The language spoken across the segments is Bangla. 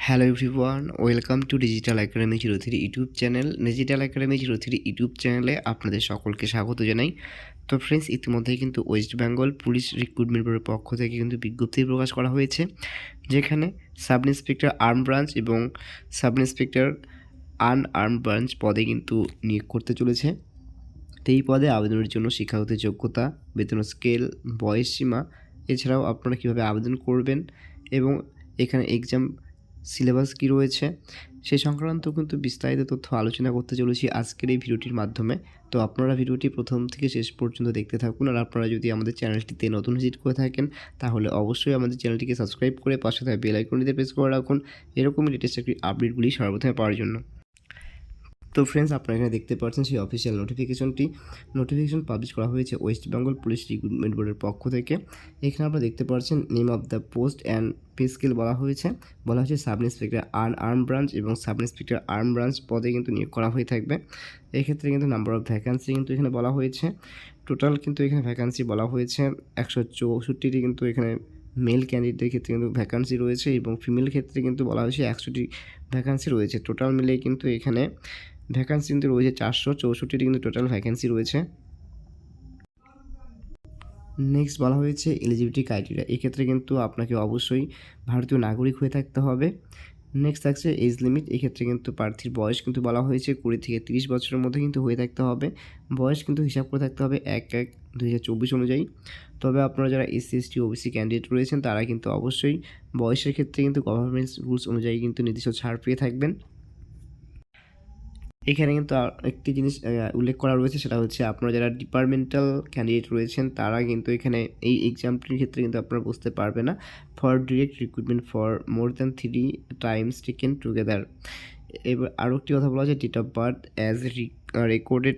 Hello everyone, welcome to digital academy 03 YouTube channel. Digital academy 03 YouTube চ্যানেলে আপনাদের সকলকে স্বাগত জানাই। তো ফ্রেন্ডস, ইতিমধ্যেই কিন্তু ওয়েস্ট বেঙ্গল পুলিশ রিক্রুটমেন্ট বোর্ডের পক্ষ থেকে কিন্তু বিজ্ঞপ্তি প্রকাশ করা হয়েছে, যেখানে সাব ইন্সপেক্টর আর্ম ব্রাঞ্চ এবং সাব ইন্সপেক্টর আনআর্ম ব্রাঞ্চ পদে কিন্তু নিয়োগ করতে চলেছে। তো এই পদে আবেদনের জন্য শিক্ষাগত যোগ্যতা, বেতন স্কেল, বয়সসীমা, এছাড়াও আপনারা কীভাবে আবেদন করবেন এবং এখানে এক্সাম সিলেবাস কী রয়েছে সে সংক্রান্ত কিন্তু বিস্তারিত তথ্য আলোচনা করতে চলেছি আজকের এই ভিডিওটির মাধ্যমে। তো আপনারা ভিডিওটি প্রথম থেকে শেষ পর্যন্ত দেখতে থাকুন। আর আপনারা যদি আমাদের চ্যানেলটিতে নতুন ভিজিট করে থাকেন তাহলে অবশ্যই আমাদের চ্যানেলটিকে সাবস্ক্রাইব করে পাশে থাকা বেল আইকনটিতে প্রেস করে রাখুন এরকমই লেটেস্ট আপডেটগুলি সর্বপ্রথমে পাওয়ার জন্য। তো ফ্রেন্ডস, আপনারা এখানে দেখতে পাচ্ছেন সেই অফিসিয়াল নোটিফিকেশন পাবলিশ করা হয়েছে ওয়েস্ট বেঙ্গল পুলিশ রিক্রুটমেন্ট বোর্ডের পক্ষ থেকে। এখানে আপনারা দেখতে পাচ্ছেন name of the post and pay scale বলা হয়েছে সাব ইন্সপেক্টর আর্ম ব্রাঞ্চ এবং সাব ইন্সপেক্টর আর্ম ব্রাঞ্চ পদে কিন্তু নিয়োগ করা হয়ে থাকবে। এক্ষেত্রে কিন্তু নাম্বার অফ ভ্যাকান্সি কিন্তু এখানে বলা হয়েছে। টোটাল কিন্তু এখানে ভ্যাকান্সি বলা হয়েছে 164টি কিন্তু এখানে মেল ক্যান্ডিডেটের ক্ষেত্রে কিন্তু ভ্যাকান্সি রয়েছে এবং ফিমেল ক্ষেত্রে কিন্তু বলা হয়েছে 100টি ভ্যাকান্সি রয়েছে। টোটাল মিলে কিন্তু এখানে ভ্যাকান্সি কিন্তু রয়েছে 464টি কিন্তু টোটাল ভ্যাকেন্সি রয়েছে। নেক্সট বলা হয়েছে এলিজিবিলিটি ক্রাইটেরিয়া। এক্ষেত্রে কিন্তু আপনাকে অবশ্যই ভারতীয় নাগরিক হয়ে থাকতে হবে। নেক্সট থাকছে এজ লিমিট। এক্ষেত্রে কিন্তু প্রার্থীর বয়স কিন্তু বলা হয়েছে 20 থেকে 30 বছরের মধ্যে কিন্তু হয়ে থাকতে হবে। বয়স কিন্তু হিসাব করে থাকতে হবে 1/1/2024 অনুযায়ী। তবে আপনারা যারা SC ST OBC ক্যান্ডিডেট রয়েছেন তারা কিন্তু অবশ্যই বয়সের ক্ষেত্রে কিন্তু গভর্নমেন্ট রুলস অনুযায়ী কিন্তু নির্দিষ্ট ছাড় পেয়ে থাকবেন। এখানে কিন্তু একটি জিনিস উল্লেখ করা রয়েছে, সেটা হচ্ছে আপনারা যারা ডিপার্টমেন্টাল ক্যান্ডিডেট রয়েছেন তারা কিন্তু এখানে এই এক্সামটির ক্ষেত্রে কিন্তু আপনারা বুঝতে পারবে না। For direct recruitment for more than 3 times taken together. এবার আরও একটি কথা বলা যায়, date of birth as recorded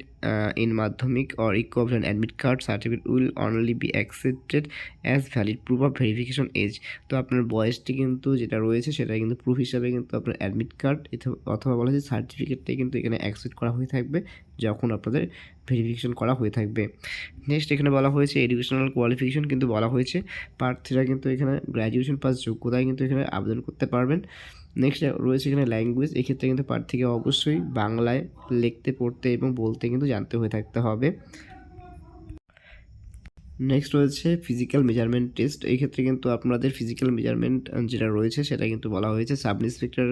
in Madhyamik or equivalent admit card certificate will only be accepted as valid proof of verification age. তো আপনার বয়সটি কিন্তু যেটা রয়েছে সেটা কিন্তু প্রুফ হিসাবে কিন্তু আপনার অ্যাডমিট কার্ড অথবা বলা যায় সার্টিফিকেটটাই কিন্তু এখানে অ্যাকসেপ্ট করা হয়ে থাকবে যখন আপনাদের ভেরিফিকেশন করা হয়ে থাকবে। নেক্সট এখানে বলা হয়েছে এডুকেশনাল কোয়ালিফিকেশন কিন্তু বলা হয়েছে প্রার্থীরা কিন্তু এখানে গ্র্যাজুয়েশন পাস যোগ্যতায় কিন্তু এখানে আবেদন করতে পারবেন। নেক্সট রয়েছে এখানে ল্যাঙ্গুয়েজ। এক্ষেত্রে কিন্তু প্রার্থীকে অবশ্যই বাংলায় লিখতে, পড়তে এবং বলতে কিন্তু জানতে হয়ে থাকতে হবে। নেক্সট রয়েছে ফিজিক্যাল মেজারমেন্ট টেস্ট। এই ক্ষেত্রে কিন্তু আপনাদের ফিজিক্যাল মেজারমেন্ট যেটা রয়েছে সেটা কিন্তু বলা হয়েছে সাব ইন্সপেক্টর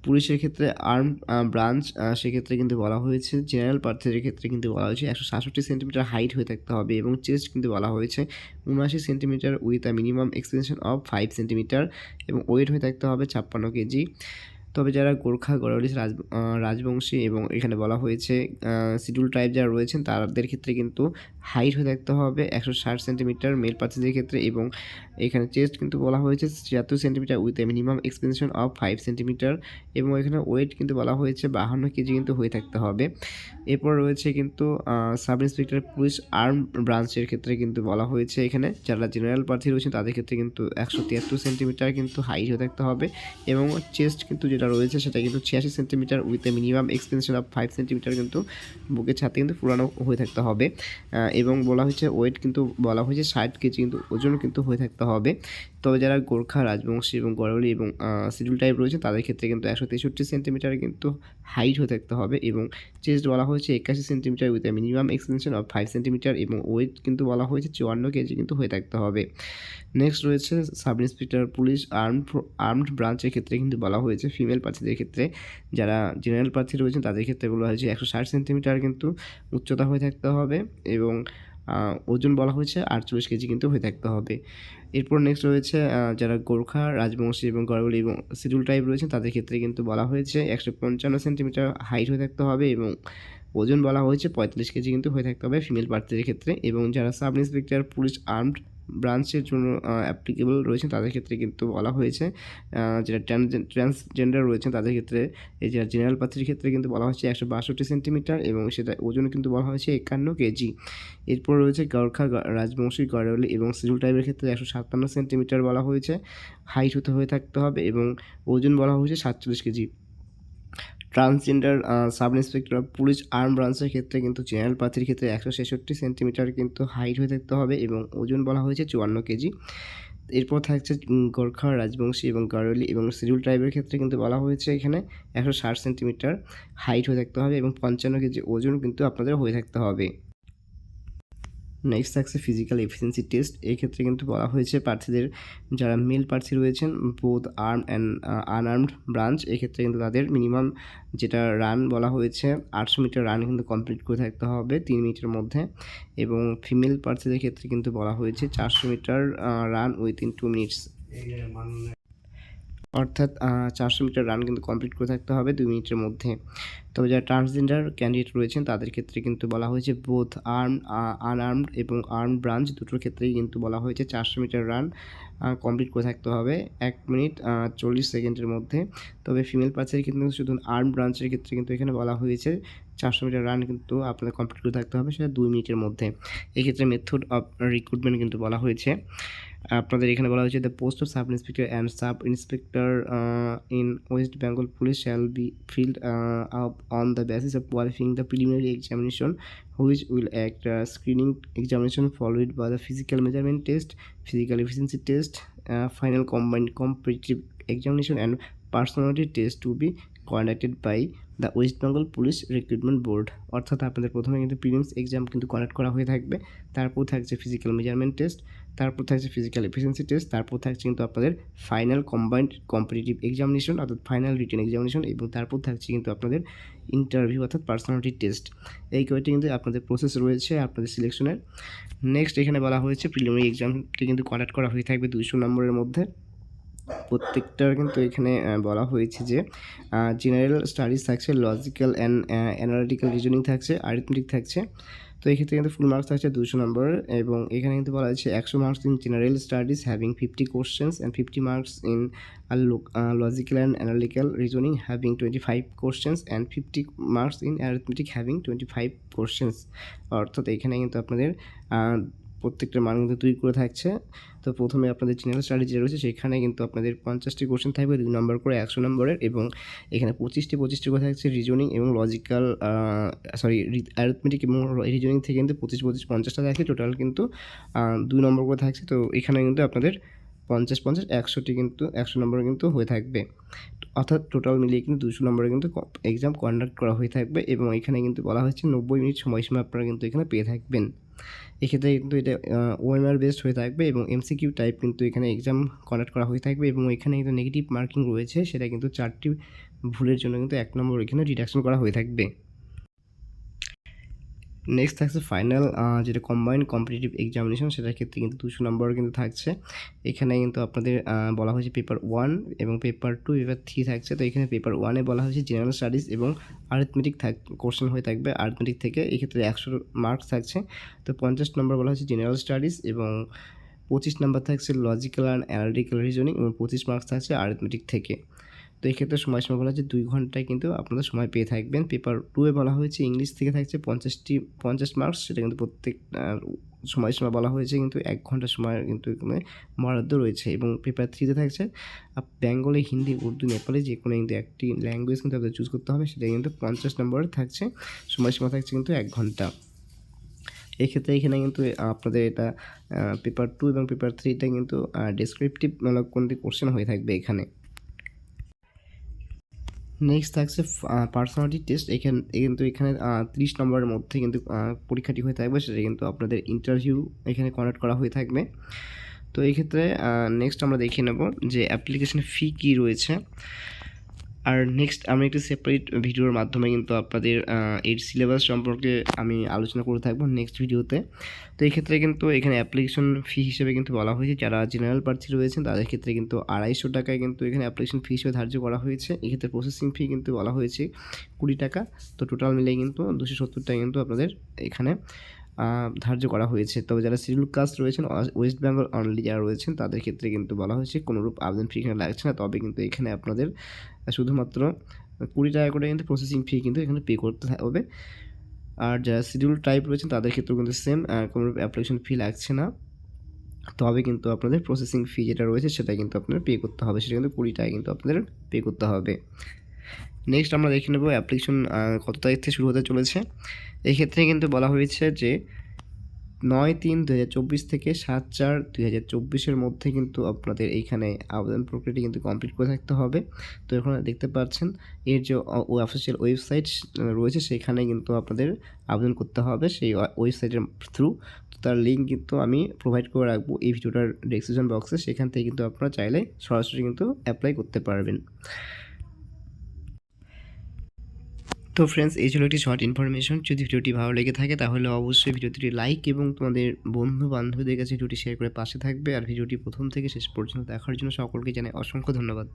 পুলিশের ক্ষেত্রে আর্ম ব্রাঞ্চ, সেক্ষেত্রে কিন্তু বলা হয়েছে জেনারেল প্রার্থীদের ক্ষেত্রে কিন্তু বলা হয়েছে 167 সেন্টিমিটার হাইট হয়ে থাকতে হবে এবং চেস্ট কিন্তু বলা হয়েছে 79 centimetre with a minimum extension of 5 centimetre এবং ওয়েট হয়ে থাকতে হবে 56 কেজি। তবে যারা গোর্খা গরওয়ালি রাজবংশী এবং এখানে বলা হয়েছে শিডিউল ট্রাইব যারা রয়েছেন তাদের ক্ষেত্রে কিন্তু হাইট হয়ে থাকতে হবে 160 সেন্টিমিটার মেল প্রার্থীদের ক্ষেত্রে এবং এখানে চেস্ট কিন্তু বলা হয়েছে 76 centimetre with a minimum expansion of 5 centimetre এবং এখানে ওয়েট কিন্তু বলা হয়েছে 52 কেজি কিন্তু হয়ে থাকতে হবে। এরপর রয়েছে কিন্তু সাব ইন্সপেক্টর পুলিশ আর্ম ব্রাঞ্চের ক্ষেত্রে কিন্তু বলা হয়েছে এখানে যারা জেনারেল প্রার্থী রয়েছেন তাদের ক্ষেত্রে কিন্তু 173 সেন্টিমিটার কিন্তু হাইট হয়ে থাকতে হবে এবং চেস্ট কিন্তু যেটা রয়েছে সেটা কিন্তু 86 centimetre with a minimum extension of 5 centimetre কিন্তু বুকের ছাতি কিন্তু পুরানো হয়ে থাকতে হবে এবং বলা হয়েছে ওয়েট কিন্তু বলা হয়েছে 60 কেজি কিন্তু ওজন কিন্তু হয়ে থাকতে হবে। তবে যারা গোর্খা রাজবংশী এবং গরওয়ালি এবং শিডিউল টাইপ রয়েছে তাদের ক্ষেত্রে কিন্তু 163 সেন্টিমিটার কিন্তু হাইট হয়ে থাকতে হবে এবং চেস্ট বলা হয়েছে 81 centimetre with a minimum extension of 5 centimetre এবং ওয়েট কিন্তু বলা হয়েছে 54 কেজি কিন্তু হয়ে থাকতে হবে। নেক্সট রয়েছে সাব ইন্সপেক্টর পুলিশ আর্মড ব্রাঞ্চের ক্ষেত্রে কিন্তু বলা হয়েছে ফিমেল প্রার্থীদের ক্ষেত্রে যারা জেনারেল প্রার্থী রয়েছেন তাদের ক্ষেত্রে বলা হয়েছে 160 সেন্টিমিটার কিন্তু উচ্চতা হয়ে থাকতে হবে এবং ওজন বলা হয়েছে 48 কেজি কিন্তু হয়ে থাকতে হবে। এরপর নেক্সট রয়েছে যারা গোর্খা রাজবংশী এবং গরওয়ালি এবং শিডিউল টাইপ রয়েছেন তাদের ক্ষেত্রে কিন্তু বলা হয়েছে 155 সেন্টিমিটার হাইট হয়ে থাকতে হবে এবং ওজন বলা হয়েছে 45 কেজি কিন্তু হয়ে থাকতে হবে ফিমেল প্রার্থীদের ক্ষেত্রে এবং যারা সাব ইন্সপেক্টর পুলিশ আর্মড ব্রাঞ্চের জন্য অ্যাপ্লিকেবল রয়েছে তাদের ক্ষেত্রে কিন্তু বলা হয়েছে যারা ট্রান্সজেন্ডার রয়েছেন তাদের ক্ষেত্রে এই যারা জেনারেল প্রার্থীর ক্ষেত্রে কিন্তু বলা হয়েছে 162 সেন্টিমিটার এবং সেটা ওজন কিন্তু বলা হয়েছে 51 কেজি। এরপর রয়েছে গোর্খা রাজবংশী গরওয়ালি এবং শিডিউল টাইপের ক্ষেত্রে 157 সেন্টিমিটার বলা হয়েছে হাইট হয়ে থাকতে হবে এবং ওজন বলা হয়েছে 47 KG. Transgender sub inspector police arm ব্রাঞ্চের ক্ষেত্রে কিন্তু জেনারেল প্রার্থীর ক্ষেত্রে 166 সেন্টিমিটার কিন্তু হাইট হয়ে থাকতে হবে এবং ওজন বলা হয়েছে 54 কেজি। এরপর থাকছে গোর্খা, রাজবংশী এবং গাড়োয়ালি এবং শিডিউল ট্রাইবের ক্ষেত্রে কিন্তু বলা হয়েছে এখানে 160 সেন্টিমিটার হাইট হয়ে থাকতে হবে এবং 55 কেজি ওজন কিন্তু আপনাদের হয়ে থাকতে হবে। নেক্সট থাকছে ফিজিক্যাল এফিসিয়েন্সি টেস্ট। এই ক্ষেত্রে কিন্তু বলা হয়েছে প্রার্থীদের যারা মেল প্রার্থী রয়েছেন both arm and unarmed branch, এক্ষেত্রে কিন্তু তাদের মিনিমাম যেটা রান বলা হয়েছে 800 মিটার রান কিন্তু কমপ্লিট করে থাকতে হবে 3 মিনিটের মধ্যে, এবং ফিমেল প্রার্থীদের ক্ষেত্রে কিন্তু বলা হয়েছে 400 মিটার রান উইথিন 2 মিনিটস, অর্থাৎ 400 মিটার রান কিন্তু কমপ্লিট করে থাকতে হবে 2 মিনিটের মধ্যে। তবে যারা ট্রান্সজেন্ডার ক্যান্ডিডেট রয়েছেন তাদের ক্ষেত্রে কিন্তু বলা হয়েছে বোথ আনআর্মড এবং আর্মড ব্রাঞ্চ দুটোর ক্ষেত্রেই কিন্তু বলা হয়েছে 400 মিটার রান কমপ্লিট করে থাকতে হবে 1 মিনিট 40 সেকেন্ডের মধ্যে। তবে ফিমেল প্রার্থীদের কিন্তু শুধু আর্মড ব্রাঞ্চের ক্ষেত্রে কিন্তু এখানে বলা হয়েছে 400 মিটার রান কিন্তু আপনাদের কমপ্লিট করে থাকতে হবে সেটা 2 মিনিটের মধ্যে। এক্ষেত্রে মেথড অফ রিক্রুটমেন্ট কিন্তু বলা হয়েছে আপনাদের এখানে বলা হয়েছে the post of sub inspector and sub inspector in West Bengal police shall be filled up on the basis of qualifying the preliminary examination which will act as screening examination followed by the physical measurement test, physical efficiency test, final combined competitive examination and personality test to be conducted by the West Bengal police recruitment board. অর্থাৎ আপনাদের প্রথমে কিন্তু প্রিলিমস এক্সাম কিন্তু কন্ডাক্ট করা হয়ে থাকবে, তারপর থাকছে ফিজিক্যাল মেজারমেন্ট টেস্ট, তারপর থাকছে ফিজিক্যাল এফিসিয়েন্সি টেস্ট, তারপর থাকছে কিন্তু আপনাদের ফাইনাল কম্বাইন্ড কম্পিটিটিভ এক্সামিনেশন অর্থাৎ ফাইনাল রিটেন এক্সামিনেশন, এবং তারপর থাকছে কিন্তু আপনাদের ইন্টারভিউ অর্থাৎ পার্সোনালিটি টেস্ট। এই কয়টি কিন্তু আপনাদের প্রসেস রয়েছে আপনাদের সিলেকশনের। নেক্সট এখানে বলা হয়েছে প্রিলিমিনারি এক্সামটি কিন্তু কন্ডাক্ট করা হয়ে থাকবে 200 নম্বরের মধ্যে। প্রত্যেকটার কিন্তু এখানে বলা হয়েছে যে জেনারেল স্টাডিজ থাকছে, লজিক্যাল অ্যান্ড অ্যানালিটিক্যাল রিজনিং থাকছে, আরিথমেটিক থাকছে। তো এক্ষেত্রে কিন্তু ফুল মার্কস থাকছে 200 নম্বরের, এবং এখানে কিন্তু বলা হয়েছে 100 marks in general studies having 50 questions and 50 marks in logical and analytical reasoning having 25 questions and 50 marks in arithmetic having 25 questions. অর্থাৎ এখানে কিন্তু আপনাদের প্রত্যেকটার মান কিন্তু 2 করে থাকছে। তো প্রথমে আপনাদের জেনারেল স্টাডি যেটা রয়েছে সেখানে কিন্তু আপনাদের 50টি কোশ্চেন থাকবে 2 নম্বর করে 100 নম্বরের, এবং এখানে 25টি করে থাকছে রিজনিং এবং লজিক্যাল অ্যারিথমেটিক এবং রিজনিং থেকে কিন্তু 25-50টা থাকছে, টোটাল কিন্তু 2 নম্বর করে থাকছে। তো এখানে কিন্তু আপনাদের 50-50 100টি কিন্তু 100 নম্বরে কিন্তু হয়ে থাকবে, অর্থাৎ টোটাল মিলিয়ে কিন্তু 200 নম্বরে কিন্তু এক্সাম কন্ডাক্ট করা হয়ে থাকবে, এবং এখানে কিন্তু বলা হয়েছে 90 মিনিট সময়সীমা আপনারা কিন্তু এখানে পেয়ে থাকবেন। এক্ষেত্রে কিন্তু এটা ওএমআর বেসড হয়ে থাকবে এবং এমসিকিউ টাইপ কিন্তু এখানে এক্সাম কন্ডাক্ট করা হয়ে থাকবে, এবং এখানে কিন্তু নেগেটিভ মার্কিং রয়েছে, সেটা কিন্তু 4টি ভুলের জন্য কিন্তু 1 নম্বর এখানে ডিডাকশন করা হয়ে থাকবে। নেক্সট থাকছে ফাইনাল যেটা কম্বাইন্ড কম্পিটিটিভ এক্সামিনেশন, সেটার ক্ষেত্রে কিন্তু 200 নম্বর কিন্তু থাকছে। এখানে কিন্তু আপনাদের বলা হয়েছে পেপার 1 এবং পেপার 2, পেপার 3 থাকছে। তো এখানে পেপার 1-এ বলা হয়েছে জেনারেল স্টাডিজ এবং আরিথমেটিক কোশ্চেন হয়ে থাকবে আরিথমেটিক থেকে, এক্ষেত্রে 100 মার্কস থাকছে। তো 50 নম্বর বলা হয়েছে জেনারেল স্টাডিজ, এবং 25 নম্বর থাকছে লজিক্যাল অ্যান্ড অ্যানালিটিক্যাল রিজনিং, এবং 25 মার্কস থাকছে আরিথমেটিক থেকে। তো এক্ষেত্রে সময়সীমা বলা হচ্ছে 2 ঘন্টায় কিন্তু আপনারা সময় পেয়ে থাকবেন। পেপার 2-এ বলা হয়েছে ইংলিশ থেকে থাকছে 50 মার্কস, সেটা কিন্তু প্রত্যেক সময়সীমা বলা হয়েছে কিন্তু 1 ঘন্টা সময় কিন্তু এখানে বরাদ্দ রয়েছে, এবং পেপার 3-তে থাকছে বেঙ্গলি, হিন্দি, উর্দু, নেপালি যে কোনো কিন্তু একটি ল্যাঙ্গুয়েজ কিন্তু আপনাদের চুজ করতে হবে, সেটা কিন্তু 50 নম্বরে থাকছে, সময়সীমা থাকছে কিন্তু 1 ঘন্টা। এক্ষেত্রে এখানে কিন্তু আপনাদের এটা পেপার 2 এবং পেপার 3টা কিন্তু ডেসক্রিপটিভ কোনটি কোশ্চেন হয়ে থাকবে এখানে। নেক্সট থাকছে পার্সোনালিটি টেস্ট। কিন্তু এখানে 30 নম্বরের মধ্যে কিন্তু পরীক্ষাটি হয়ে থাকবে, সেটা কিন্তু আপনাদের ইন্টারভিউ এখানে কন্ডাক্ট করা হয়ে থাকবে। তো এই ক্ষেত্রে নেক্সট আমরা দেখে নেব যে অ্যাপ্লিকেশন ফি কী রয়েছে। আর নেক্সট আমি একটি সেপারেট ভিডিওর মাধ্যমে কিন্তু আপনাদের এর সিলেবাস সম্পর্কে আমি আলোচনা করে থাকবো নেক্সট ভিডিওতে। তো এই ক্ষেত্রে কিন্তু এখানে অ্যাপ্লিকেশন ফি হিসেবে কিন্তু বলা হয়েছে যারা জেনারেল প্রার্থী রয়েছেন তাদের ক্ষেত্রে কিন্তু 250 টাকায় কিন্তু এখানে অ্যাপ্লিকেশন ফি হিসেবে ধার্য করা হয়েছে। এক্ষেত্রে প্রসেসিং ফি কিন্তু বলা হয়েছে 20 টাকা। তো টোটাল মিলিয়ে কিন্তু 270 টাকা কিন্তু আপনাদের এখানে ধার্য করা হয়েছে। তবে যারা শিডিউল কাস্ট রয়েছেন, ওয়েস্ট বেঙ্গল অনলি যারা রয়েছেন, তাদের ক্ষেত্রে কিন্তু বলা হয়েছে কোনোরূপ আবেদন ফি এখানে লাগছে না। তবে কিন্তু এখানে আপনাদের শুধুমাত্র 20 টাকা করে কিন্তু প্রসেসিং ফি কিন্তু এখানে পে করতে হবে। আর যারা শিডিউল টাইপ রয়েছেন তাদের ক্ষেত্রেও কিন্তু সেম, কোনোরূপ অ্যাপ্লিকেশন ফি লাগছে না। তবে কিন্তু আপনাদের প্রসেসিং ফি যেটা রয়েছে সেটা কিন্তু আপনাদের পে করতে হবে, সেটা কিন্তু 20 টাকা কিন্তু আপনাদের পে করতে হবে। নেক্সট আমরা দেখে নেব অ্যাপ্লিকেশন কত তারিখ থেকে শুরু হতে চলেছে। এই ক্ষেত্রে কিন্তু বলা হয়েছে যে 9/3/2024 থেকে 7/4/2024 মধ্যে কিন্তু আপনাদের এইখানে আবেদন প্রক্রিয়াটি কিন্তু কমপ্লিট করে থাকতে হবে। তো এখানে দেখতে পাচ্ছেন এর যে অফিসিয়াল ওয়েবসাইট রয়েছে সেখানে কিন্তু আপনাদের আবেদন করতে হবে সেই ওয়েবসাইটের থ্রু। তো তার লিঙ্ক কিন্তু আমি প্রোভাইড করে রাখবো এই ভিডিওটার ডেসক্রিপশন বক্সে, সেখান থেকে কিন্তু আপনারা চাইলে সরাসরি কিন্তু অ্যাপ্লাই করতে পারবেন। তো ফ্রেন্ডস, এই ছিল একটি শর্ট ইনফরমেশন। যদি ভিডিওটি ভালো লেগে থাকে তাহলে অবশ্যই ভিডিওটি লাইক এবং তোমাদের বন্ধু বান্ধবীদের কাছে ভিডিওটি শেয়ার করে পাশে থাকবে। আর ভিডিওটি প্রথম থেকে শেষ পর্যন্ত দেখার জন্য সকলকে জানাই অসংখ্য ধন্যবাদ।